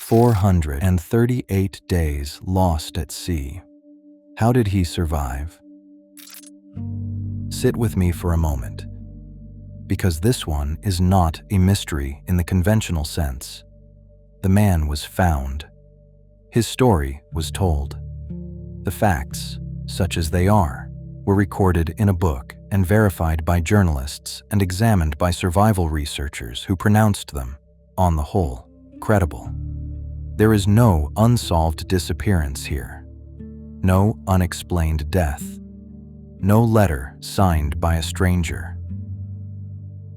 438 days lost at sea. How did he survive? Sit with me for a moment, because this one is not a mystery in the conventional sense. The man was found. His story was told. The facts, such as they are, were recorded in a book and verified by journalists and examined by survival researchers who pronounced them, on the whole, credible. There is no unsolved disappearance here, no unexplained death, no letter signed by a stranger.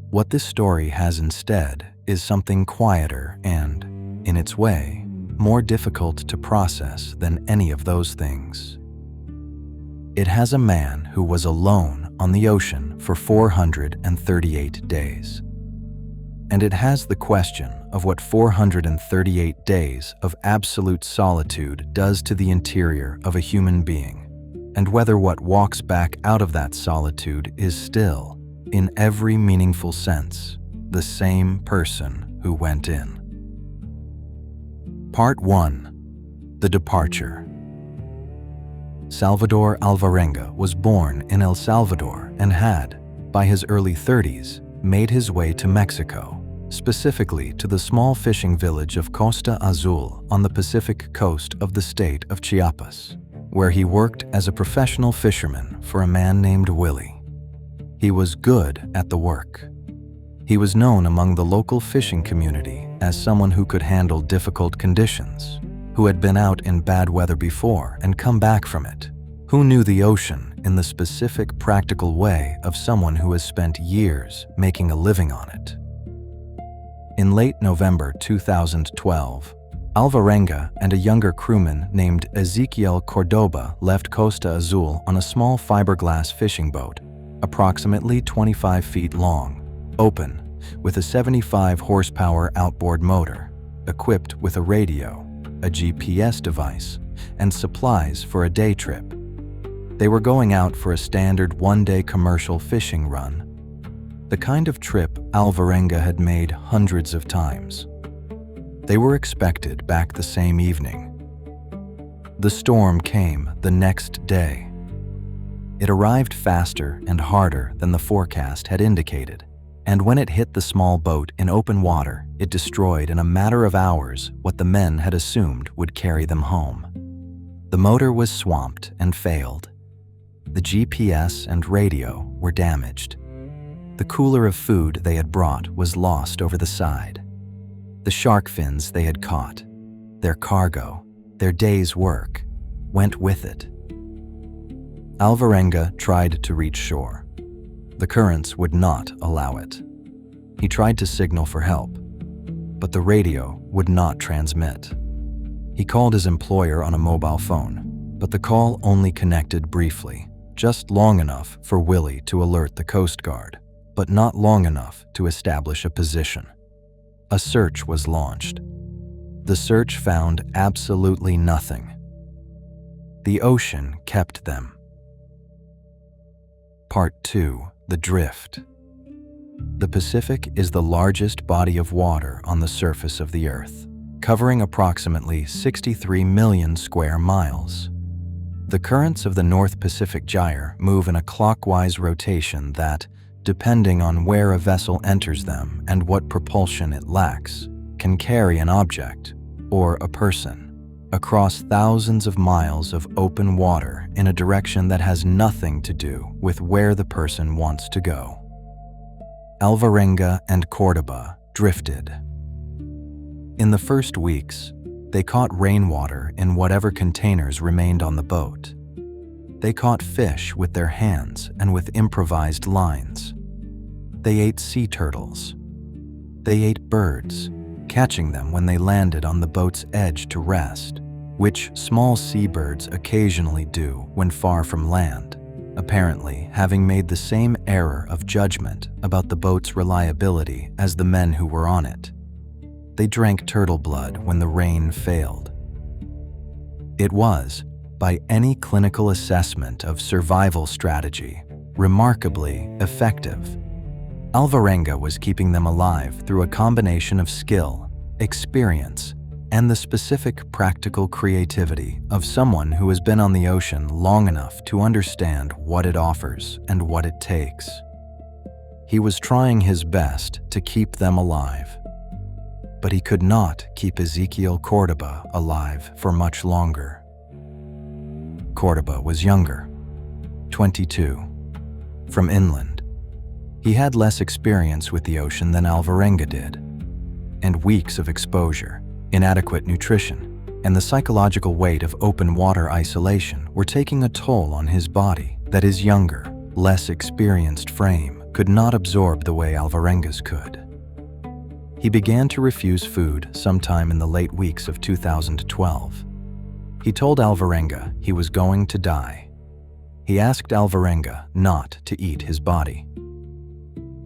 What this story has instead is something quieter and, in its way, more difficult to process than any of those things. It has a man who was alone on the ocean for 438 days. And it has the question of what 438 days of absolute solitude does to the interior of a human being, and whether what walks back out of that solitude is still, in every meaningful sense, the same person who went in. Part 1. The Departure. Salvador Alvarenga was born in El Salvador and had, by his early 30s, made his way to Mexico, specifically to the small fishing village of Costa Azul on the Pacific coast of the state of Chiapas, where he worked as a professional fisherman for a man named Willie. He was good at the work. He was known among the local fishing community as someone who could handle difficult conditions, who had been out in bad weather before and come back from it, who knew the ocean in the specific practical way of someone who has spent years making a living on it. In late November 2012, Alvarenga and a younger crewman named Ezequiel Cordoba left Costa Azul on a small fiberglass fishing boat, approximately 25 feet long, open, with a 75 horsepower outboard motor, equipped with a radio, a GPS device, and supplies for a day trip. They were going out for a standard one-day commercial fishing run, the kind of trip Alvarenga had made hundreds of times. They were expected back the same evening. The storm came the next day. It arrived faster and harder than the forecast had indicated, and when it hit the small boat in open water, it destroyed in a matter of hours what the men had assumed would carry them home. The motor was swamped and failed. The GPS and radio were damaged. The cooler of food they had brought was lost over the side. The shark fins they had caught, their cargo, their day's work, went with it. Alvarenga tried to reach shore. The currents would not allow it. He tried to signal for help, but the radio would not transmit. He called his employer on a mobile phone, but the call only connected briefly, just long enough for Willie to alert the Coast Guard, but not long enough to establish a position. A search was launched. The search found absolutely nothing. The ocean kept them. Part 2. The Drift. The Pacific is the largest body of water on the surface of the Earth, covering approximately 63 million square miles. The currents of the North Pacific Gyre move in a clockwise rotation that, depending on where a vessel enters them and what propulsion it lacks, can carry an object, or a person, across thousands of miles of open water in a direction that has nothing to do with where the person wants to go. Alvarenga and Cordoba drifted. In the first weeks, they caught rainwater in whatever containers remained on the boat. They caught fish with their hands and with improvised lines. They ate sea turtles. They ate birds, catching them when they landed on the boat's edge to rest, which small seabirds occasionally do when far from land, apparently having made the same error of judgment about the boat's reliability as the men who were on it. They drank turtle blood when the rain failed. It was, by any clinical assessment of survival strategy, remarkably effective. Alvarenga was keeping them alive through a combination of skill, experience, and the specific practical creativity of someone who has been on the ocean long enough to understand what it offers and what it takes. He was trying his best to keep them alive, but he could not keep Ezequiel Cordoba alive for much longer. Cordoba was younger, 22, from inland. He had less experience with the ocean than Alvarenga did, and weeks of exposure, inadequate nutrition, and the psychological weight of open water isolation were taking a toll on his body that his younger, less experienced frame could not absorb the way Alvarenga's could. He began to refuse food sometime in the late weeks of 2012. He told Alvarenga he was going to die. He asked Alvarenga not to eat his body.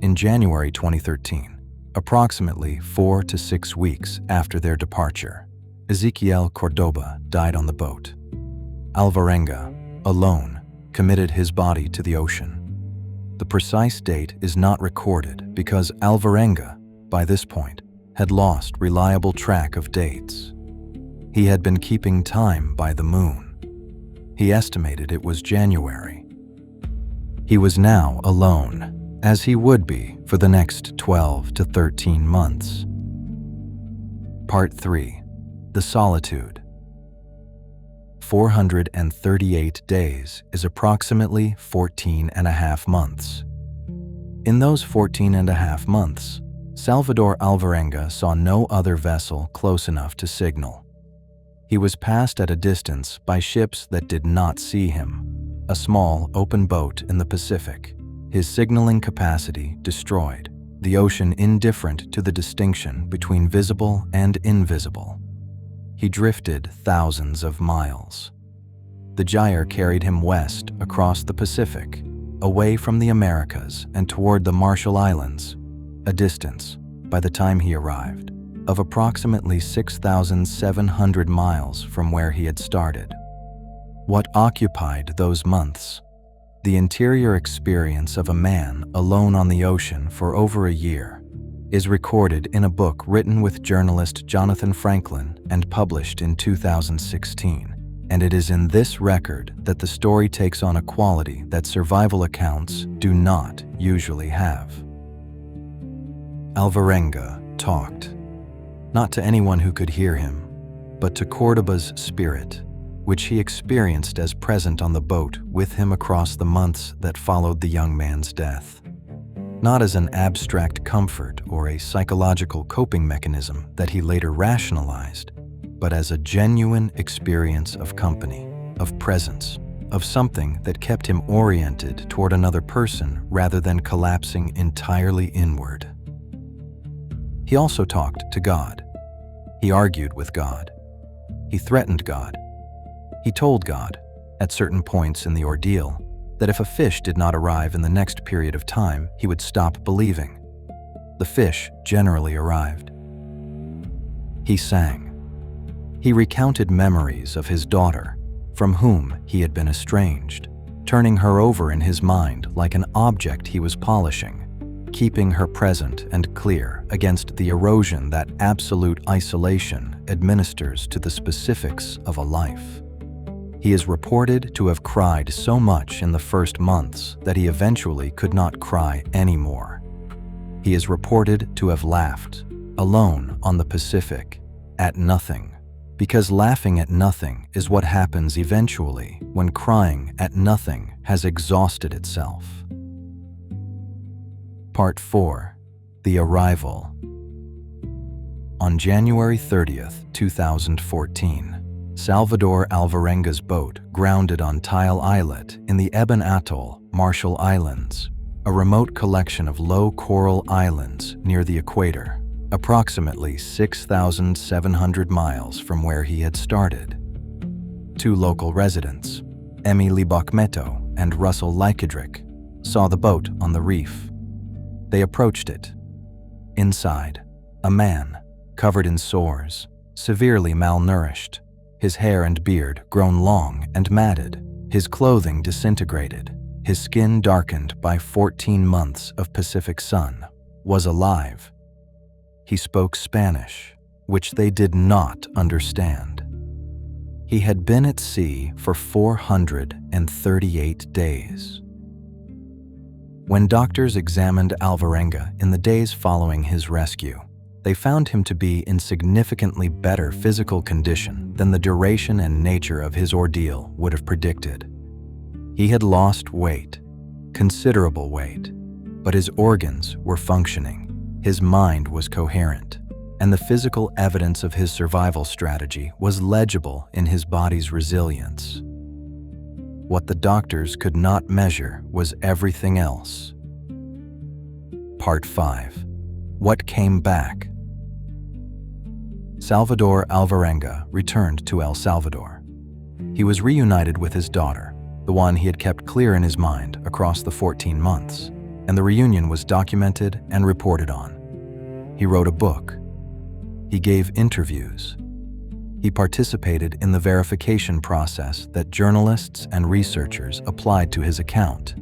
In January 2013, approximately 4 to 6 weeks after their departure, Ezequiel Cordoba died on the boat. Alvarenga, alone, committed his body to the ocean. The precise date is not recorded because Alvarenga, by this point, had lost reliable track of dates. He had been keeping time by the moon. He estimated it was January. He was now alone, as he would be for the next 12 to 13 months. Part 3. The Solitude. 438 days is approximately 14 and a half months. In those 14 and a half months, Salvador Alvarenga saw no other vessel close enough to signal. He was passed at a distance by ships that did not see him, a small open boat in the Pacific, his signaling capacity destroyed, the ocean indifferent to the distinction between visible and invisible. He drifted thousands of miles. The gyre carried him west across the Pacific, away from the Americas and toward the Marshall Islands, a distance, by the time he arrived, of approximately 6,700 miles from where he had started. What occupied those months? The interior experience of a man alone on the ocean for over a year is recorded in a book written with journalist Jonathan Franklin and published in 2016, and it is in this record that the story takes on a quality that survival accounts do not usually have. Alvarenga talked, not to anyone who could hear him, but to Cordoba's spirit, which he experienced as present on the boat with him across the months that followed the young man's death. Not as an abstract comfort or a psychological coping mechanism that he later rationalized, but as a genuine experience of company, of presence, of something that kept him oriented toward another person rather than collapsing entirely inward. He also talked to God. He argued with God. He threatened God. He told God, at certain points in the ordeal, that if a fish did not arrive in the next period of time, he would stop believing. The fish generally arrived. He sang. He recounted memories of his daughter, from whom he had been estranged, turning her over in his mind like an object he was polishing, keeping her present and clear against the erosion that absolute isolation administers to the specifics of a life. He is reported to have cried so much in the first months that he eventually could not cry anymore. He is reported to have laughed, alone on the Pacific, at nothing, because laughing at nothing is what happens eventually when crying at nothing has exhausted itself. Part 4. The Arrival. On January 30th, 2014, Salvador Alvarenga's boat grounded on Tile Islet in the Ebon Atoll, Marshall Islands, a remote collection of low coral islands near the equator, approximately 6,700 miles from where he had started. Two local residents, Emily Bachmeto and Russell Lykedrick, saw the boat on the reef. They approached it. Inside, a man, covered in sores, severely malnourished, his hair and beard grown long and matted, his clothing disintegrated, his skin darkened by 14 months of Pacific sun, was alive. He spoke Spanish, which they did not understand. He had been at sea for 438 days. When doctors examined Alvarenga in the days following his rescue, they found him to be in significantly better physical condition than the duration and nature of his ordeal would have predicted. He had lost weight, considerable weight, but his organs were functioning, his mind was coherent, and the physical evidence of his survival strategy was legible in his body's resilience. What the doctors could not measure was everything else. Part 5. What came back? Salvador Alvarenga returned to El Salvador. He was reunited with his daughter, the one he had kept clear in his mind across the 14 months, and the reunion was documented and reported on. He wrote a book. He gave interviews. He participated in the verification process that journalists and researchers applied to his account,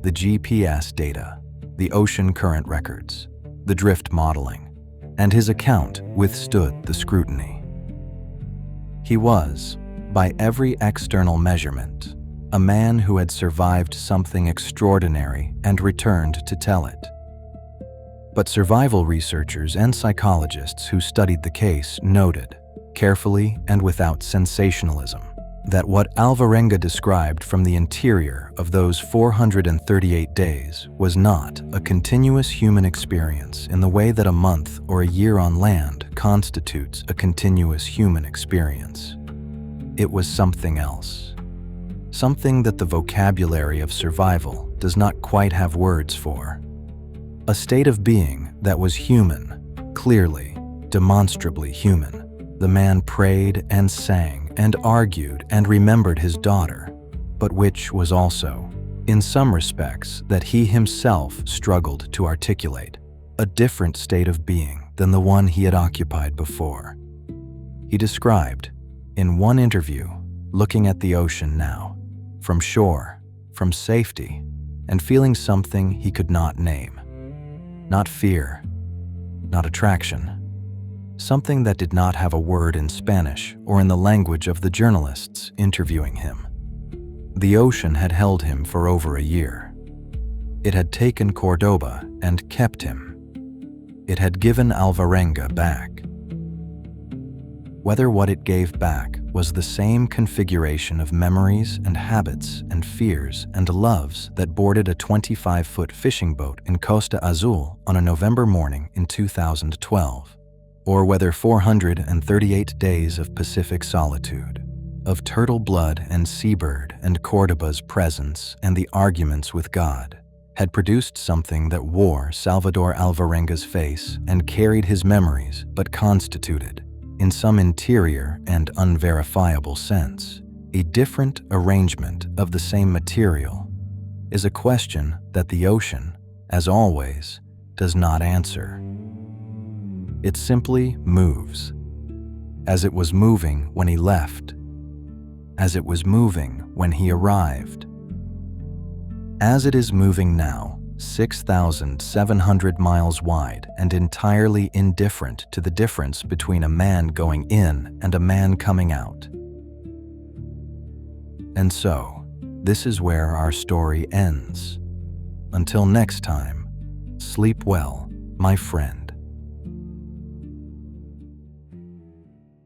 the GPS data, the ocean current records, the drift modeling, and his account withstood the scrutiny. He was, by every external measurement, a man who had survived something extraordinary and returned to tell it. But survival researchers and psychologists who studied the case noted, carefully and without sensationalism, that what Alvarenga described from the interior of those 438 days was not a continuous human experience in the way that a month or a year on land constitutes a continuous human experience. It was something else. Something that the vocabulary of survival does not quite have words for. A state of being that was human, clearly, demonstrably human. The man prayed and sang and argued and remembered his daughter, but which was also, in some respects, that he himself struggled to articulate, a different state of being than the one he had occupied before. He described, in one interview, looking at the ocean now, from shore, from safety, and feeling something he could not name. Not fear, not attraction. Something that did not have a word in Spanish or in the language of the journalists interviewing him. The ocean had held him for over a year. It had taken Cordoba and kept him. It had given Alvarenga back. Whether what it gave back was the same configuration of memories and habits and fears and loves that boarded a 25-foot fishing boat in Costa Azul on a November morning in 2012. Or whether 438 days of Pacific solitude, of turtle blood and seabird and Cordoba's presence and the arguments with God, had produced something that wore Salvador Alvarenga's face and carried his memories but constituted, in some interior and unverifiable sense, a different arrangement of the same material, is a question that the ocean, as always, does not answer. It simply moves, as it was moving when he left, as it was moving when he arrived, as it is moving now, 6,700 miles wide and entirely indifferent to the difference between a man going in and a man coming out. And so, this is where our story ends. Until next time, sleep well, my friend.